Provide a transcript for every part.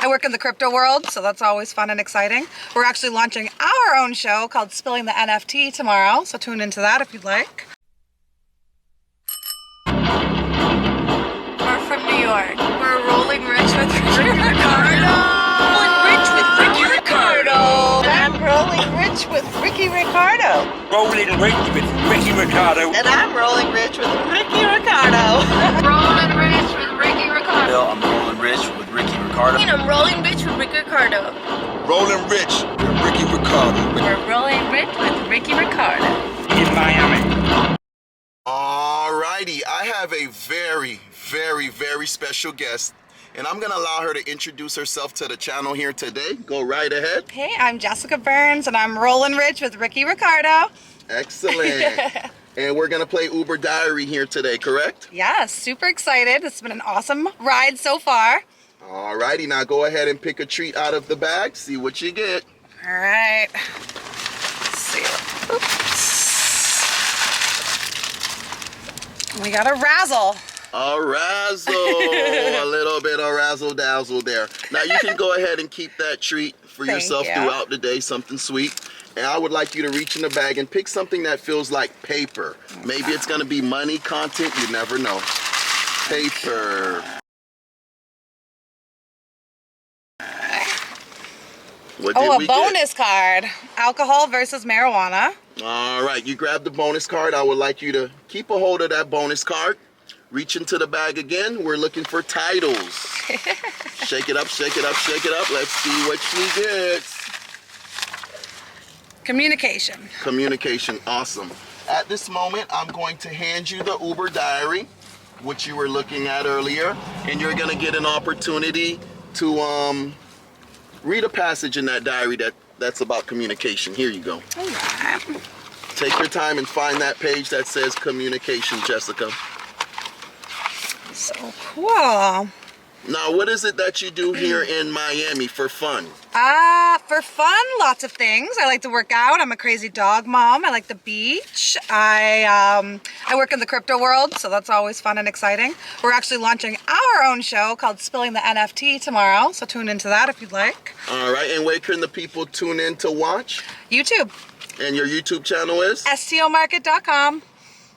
I work in the crypto world, so that's always fun and exciting. We're actually launching our own show called Spilling the NFT tomorrow, so tune into that if you'd like. We're from New York. We're rolling rich with Ricky Ricardo. Rolling rich with Ricky Ricardo. And I'm rolling rich with Ricky Ricardo. Rolling rich with Ricky Ricardo. And I'm rolling rich with Ricky Ricardo. Rolling rich with Ricky Ricardo. Bill, I'm rolling rich with Ricky Ricardo. And I'm rolling rich with Ricky Ricardo. Rolling rich with Ricky Ricardo. We're rolling rich with Ricky Ricardo. In Miami. Alrighty, I have a very special guest, and I'm gonna allow her to introduce herself to the channel here today. Go right ahead. Hey, I'm Jessica Burns, and I'm rolling rich with Ricky Ricardo. Excellent. And we're gonna play Uber Diary here today, correct? Yes, super excited. It's been an awesome ride so far. Alrighty, now go ahead and pick a treat out of the bag. See what you get. All right. Let's see. Oops. We got a razzle. A razzle. A little bit of razzle dazzle there. Now you can go ahead and keep that treat for Thank yourself you. throughout the day, something sweet. And I would like you to reach in the bag and pick something that feels like paper. Maybe it's gonna be money, content, you never know. Paper. What did Oh, we a bonus card. Alcohol versus marijuana. get? All right, you grab the bonus card. I would like you to keep a hold of that bonus card. Reach into the bag again. We're looking for titles. Shake it up, shake it up, shake it up. Let's see what she gets. Communication. Communication, awesome. At this moment, I'm going to hand you the Uber Diary, which you were looking at earlier, and you're gonna get an opportunity to read a passage in that diary that's about communication. Here you go. All right. Take your time and find that page that says communication, Jessica. So cool. Now, what is it that you do here in Miami for fun? For fun, lots of things. I like to work out. I'm a crazy dog mom. I like the beach. I work in the crypto world, so that's always fun and exciting. We're actually launching our own show called Spilling the NFT tomorrow, so tune into that if you'd like. All right, and where can the people tune in to watch? YouTube. And your YouTube channel is? STOmarket.com.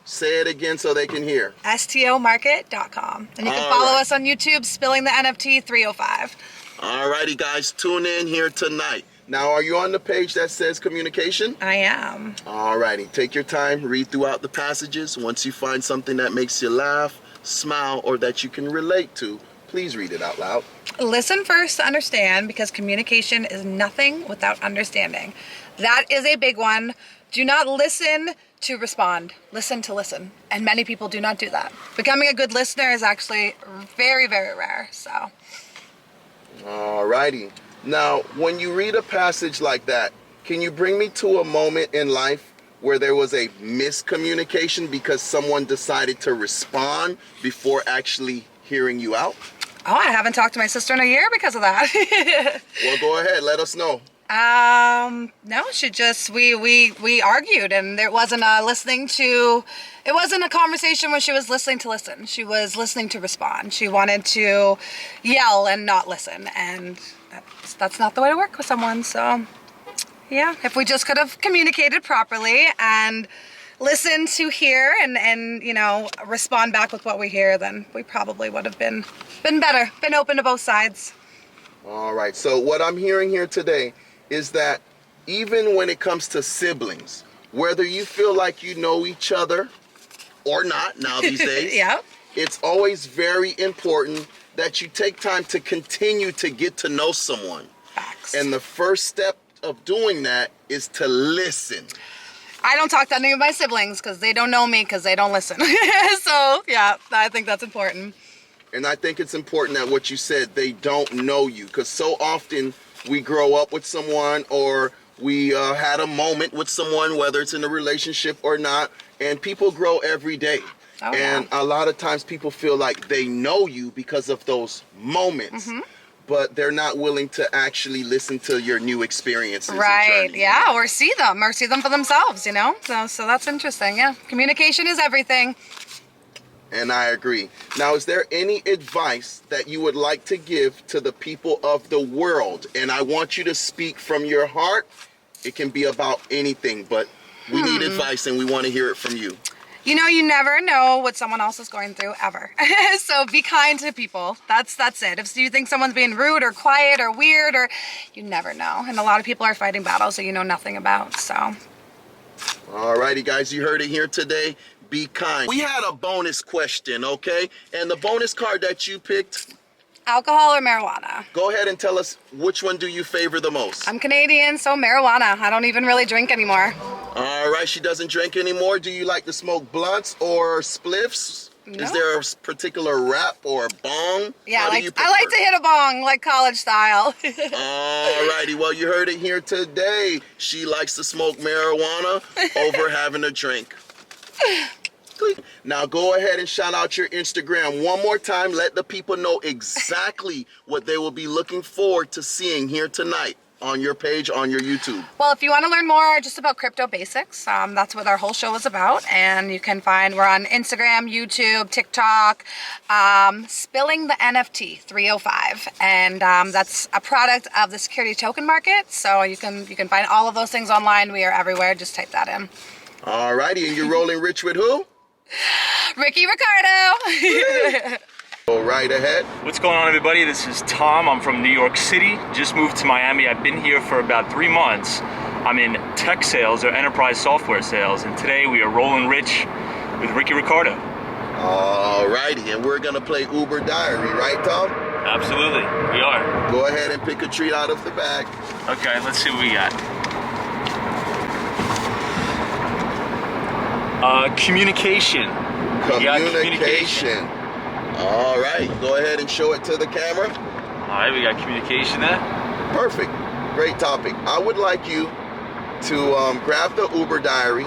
Say it again so they can hear. STOmarket.com. And you can All follow right. us on YouTube, Spilling the NFT 305. Alrighty guys, tune in here tonight. Now, are you on the page that says communication? I am. Alrighty, take your time, read throughout the passages. Once you find something that makes you laugh, smile, or that you can relate to, please read it out loud. Listen first to understand, because communication is nothing without understanding. That is a big one. Do not listen to respond. Listen to listen. And many people do not do that. Becoming a good listener is actually very rare. So. Alrighty. Now, when you read a passage like that, can you bring me to a moment in life where there was a miscommunication because someone decided to respond before actually hearing you out? Oh, I haven't talked to my sister in a year because of that. Well, go ahead, let us know. No, she just, we argued, and there wasn't it wasn't a conversation where she was listening to listen. She was listening to respond. She wanted to yell and not listen, and that's not the way to work with someone. So yeah, if we just could have communicated properly and listened to hear and you know, respond back with what we hear, then we probably would have been better, been open to both sides. All right, so what I'm hearing here today is that even when it comes to siblings, whether you feel like you know each other or not now these days, Yeah. it's always very important that you take time to continue to get to know someone. Facts. And the first step of doing that is to listen. I don't talk to any of my siblings because they don't know me because they don't listen. So yeah, I think that's important. And I think it's important that what you said, they don't know you, because so often we grow up with someone, or we had a moment with someone, whether it's in a relationship or not, and people grow every day. Oh, And a lot of times people feel like they know you because of those moments, but they're not willing to actually listen to your new experiences. and Right, journey. yeah, or see them for themselves, you know? So that's interesting, yeah. Communication is everything. And I agree. Now, is there any advice that you would like to give to the people of the world? And I want you to speak from your heart. It can be about anything, but we need advice and we want to hear it from you. You know, you never know what someone else is going through ever. So be kind to people. That's it. If you think someone's being rude or quiet or weird, or you never know. And a lot of people are fighting battles that you know nothing about. So. Alrighty, guys, you heard it here today. Be kind. We had a bonus question, okay? And the bonus card that you picked, Alcohol or marijuana? go ahead and tell us, which one do you favor the most? I'm Canadian, so marijuana. I don't even really drink anymore. All right, she doesn't drink anymore. Do you like to smoke blunts or spliffs? No. Is there a particular wrap or bong? Yeah, How do like you I like to hit a bong, like college style. All righty, well, you heard it here today. She likes to smoke marijuana over having a drink. Now go ahead and shout out your Instagram one more time. Let the people know exactly what they will be looking forward to seeing here tonight on your page, on your YouTube. Well, if you want to learn more just about crypto basics, that's what our whole show is about. And you can find, we're on Instagram, YouTube, TikTok, Spilling the NFT 305. And that's a product of the security token market. So you can find all of those things online. We are everywhere. Just type that in. All righty, and you're rolling rich with who? Ricky Ricardo. Go right ahead. What's going on, everybody? This is Tom. I'm from New York City. Just moved to Miami. I've been here for about 3 months. I'm in tech sales or enterprise software sales, and today we are rolling rich with Ricky Ricardo. All righty, and we're gonna play Uber Diary, right, Tom? Absolutely, we are. Go ahead and pick a treat out of the bag. Okay, let's see what we got. Communication. We got Communication. All right, go ahead and show it to the camera. All right, we got communication there. Perfect, great topic. I would like you to grab the Uber Diary,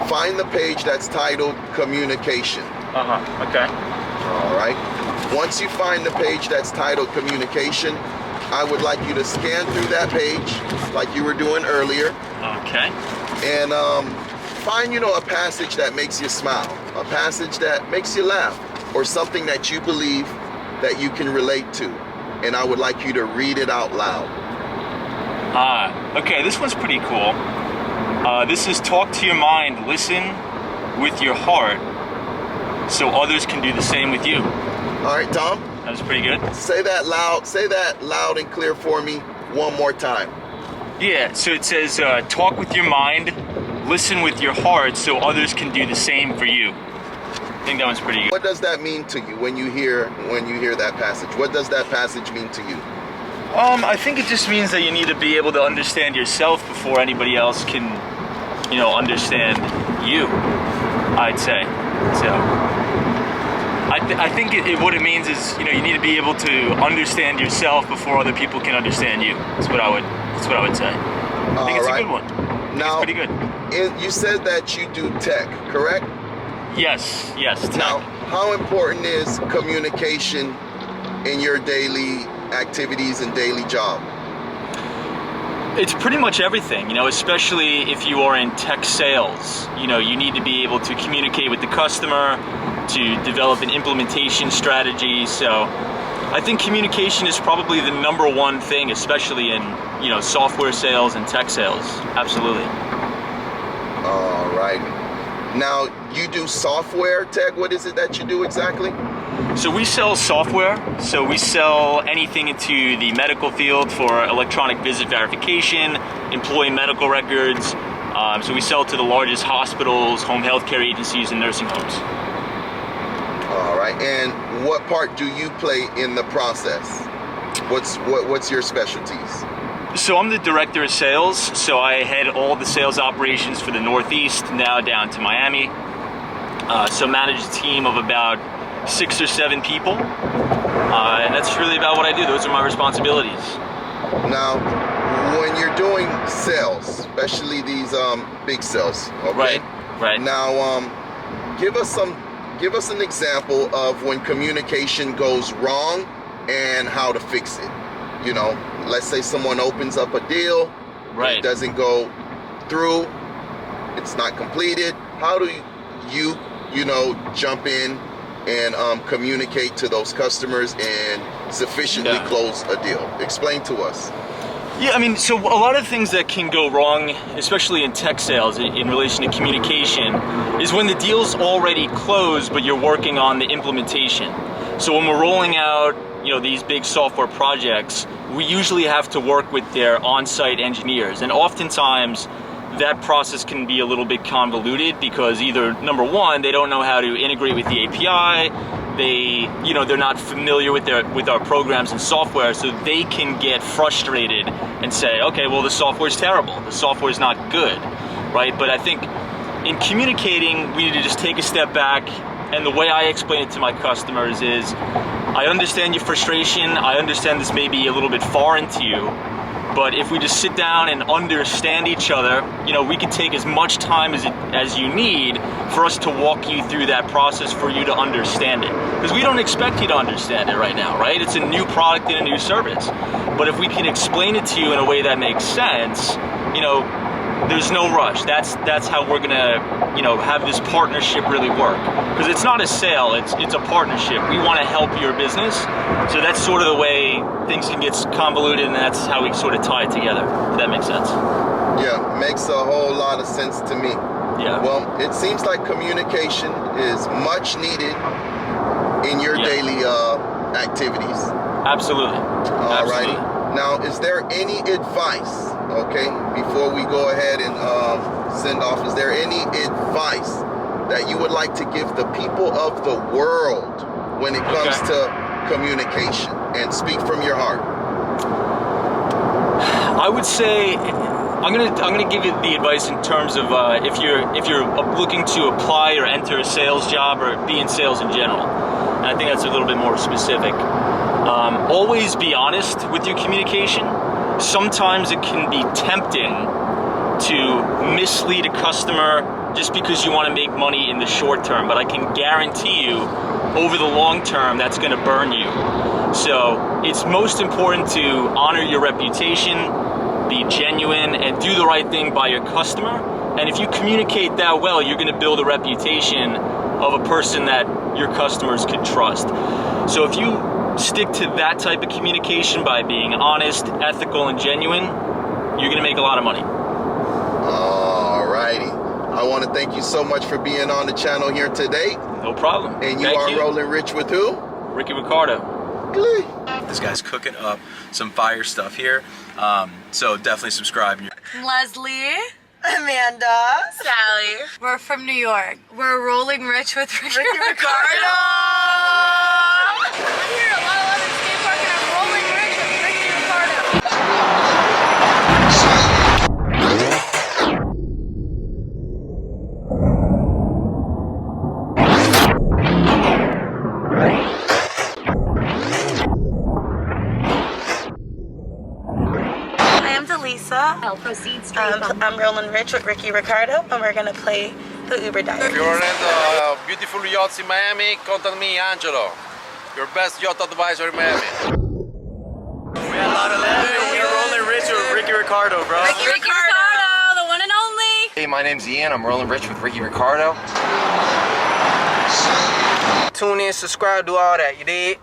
find the page that's titled Communication. Okay. All right, once you find the page that's titled Communication, I would like you to scan through that page like you were doing earlier. Okay. And find, a passage that makes you smile, a passage that makes you laugh, or something that you believe that you can relate to. And I would like you to read it out loud. Okay, this one's pretty cool. This is talk to your mind, listen with your heart, so others can do the same with you. All right, Tom? That was pretty good. Say that loud and clear for me one more time. Yeah, so it says, talk with your mind, listen with your heart, so others can do the same for you. I think that one's pretty good. What does that mean to you when you hear that passage? What does that passage mean to you? I think it just means that you need to be able to understand yourself before anybody else can, understand you, I'd say. So, I think what it means is, you need to be able to understand yourself before other people can understand you. That's what I would say. I think it's a good one. Now, it's pretty good. You said that you do tech, correct? Yes, tech. Now, how important is communication in your daily activities and daily job? It's pretty much everything, especially if you are in tech sales. You need to be able to communicate with the customer, to develop an implementation strategy. So I think communication is probably the number one thing, especially in, software sales and tech sales. Absolutely. All right. Now, you do software tech. What is it that you do exactly? So we sell software. So we sell anything into the medical field for electronic visit verification, employee medical records. So we sell to the largest hospitals, home health care agencies, and nursing homes. All right. And what part do you play in the process? What's your specialties? So I'm the director of sales. So I head all the sales operations for the Northeast, now down to Miami. So manage a team of about 6 or 7 people. And that's really about what I do. Those are my responsibilities. Now, when you're doing sales, especially these big sales, okay? Right. Now, give us an example of when communication goes wrong and how to fix it. Let's say someone opens up a deal, right? It doesn't go through, it's not completed. How do you you know, jump in and communicate to those customers and sufficiently close a deal? Explain to us. Yeah, I mean, so a lot of things that can go wrong, especially in tech sales in relation to communication, is when the deal's already closed, but you're working on the implementation. So when we're rolling out, you know, these big software projects, we usually have to work with their on-site engineers, and oftentimes that process can be a little bit convoluted because either, number one, they don't know how to integrate with the API, they're not familiar with our programs and software, so they can get frustrated and say, okay, well, the software's terrible, the software's not good, right? But I think in communicating, we need to just take a step back, and the way I explain it to my customers is, I understand your frustration, I understand this may be a little bit foreign to you, but if we just sit down and understand each other, you know, we can take as much time as you need for us to walk you through that process for you to understand it. Because we don't expect you to understand it right now, right? It's a new product and a new service. But if we can explain it to you in a way that makes sense, you know, there's no rush. That's how we're gonna, you know, have this partnership really work. Because it's not a sale, it's a partnership. We want to help your business, so that's sort of the way things can get convoluted, and that's how we sort of tie it together. If that makes sense. Yeah, makes a whole lot of sense to me. Yeah. Well, it seems like communication is much needed in your daily activities. Absolutely. Alrighty. Now, is there any advice, okay, before we go ahead and send off, is there any advice that you would like to give the people of the world when it comes to communication? And speak from your heart. I would say, I'm gonna give you the advice in terms of if you're looking to apply or enter a sales job or be in sales in general. And I think that's a little bit more specific. Always be honest with your communication. Sometimes it can be tempting to mislead a customer just because you want to make money in the short term, but I can guarantee you over the long term that's going to burn you. So it's most important to honor your reputation, be genuine, and do the right thing by your customer. And if you communicate that well, you're going to build a reputation of a person that your customers can trust. So if you stick to that type of communication by being honest, ethical, and genuine, you're going to make a lot of money. Alrighty. I want to thank you so much for being on the channel here today. No problem. And you are rolling rich with who? Ricky Ricardo. This guy's cooking up some fire stuff here. So definitely subscribe. Leslie. Amanda. Sally. We're from New York. We're rolling rich with Ricky Ricardo. I'm here at Lot 11 Skate Park and I'm rolling rich with Ricky Ricardo. I'll proceed straight. I'm rolling rich with Ricky Ricardo, and we're gonna play the Uber Diary. If you're into beautiful yachts in Miami, contact me, Angelo, your best yacht advisor in Miami. We had Lot 11. We're rolling rich with Ricky Ricardo, bro. Ricky Ricardo, the one and only. Hey, my name's Ian. I'm rolling rich with Ricky Ricardo. Tune in, subscribe, do all that, you dig?